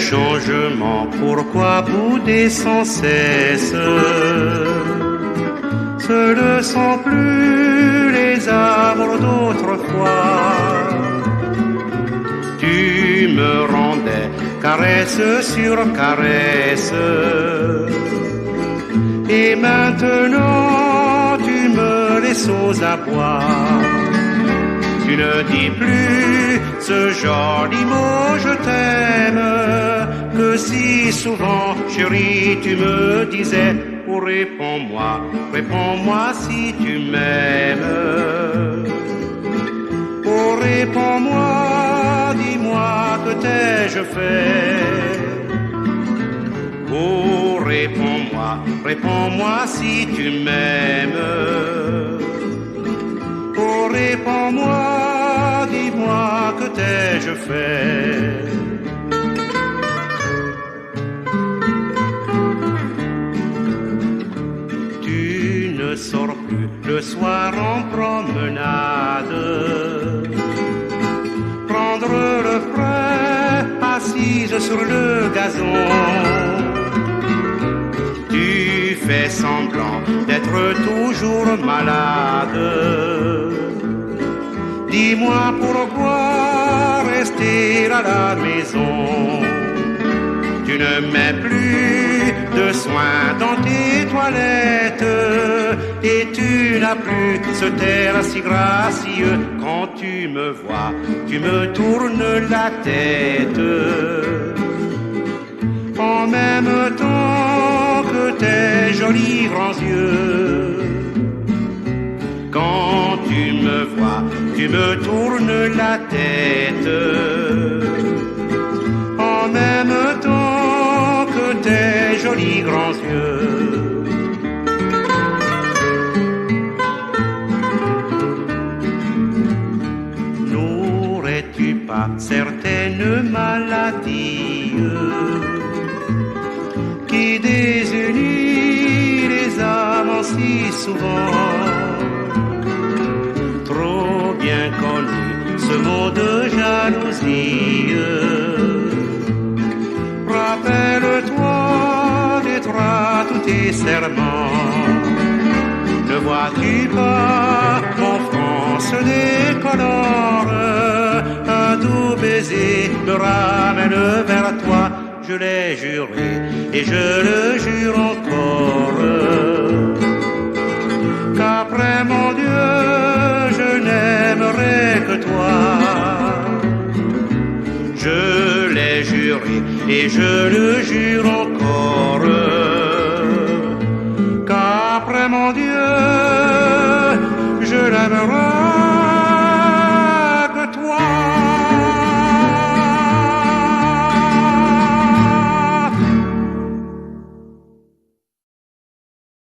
changement, pourquoi bouder sans cesse? Ce ne sont plus les arbres d'autrefois. Tu me rendais caresse sur caresse, et maintenant tu me laisses aux abois. Tu ne dis plus ce joli mot je t'aime, que si souvent chérie tu me disais. Oh, réponds-moi, réponds-moi si tu m'aimes. Oh, réponds-moi, dis-moi que t'ai-je fait. Oh, réponds-moi, réponds-moi si tu m'aimes. Oh, réponds-moi, dis-moi que t'ai-je fait. Tu ne sors plus le soir en promenade, prendre le frais assise sur le gazon. Tu fais semblant d'être toujours malade. Dis-moi pourquoi rester à la maison. Tu ne mets plus de soins dans tes toilettes, et tu n'as plus ce terre si gracieux. Quand tu me vois, tu me tournes la tête. En même temps que tes jolis grands yeux. Quand tu me vois, tu me tournes la tête. En même temps que tes jolis grands yeux. N'aurais-tu pas certaines maladies qui désunissent les âmes si souvent? Trop bien connu ce mot de jalousie. Rappelle-toi d'être tous tes serments. Ne vois-tu pas qu'en France décolore? Un doux baiser me ramène vers toi. Je l'ai juré et je le jure encore, qu'après mon Dieu je n'aimerai que toi. Je l'ai juré et je le jure encore, qu'après mon Dieu je l'aimerai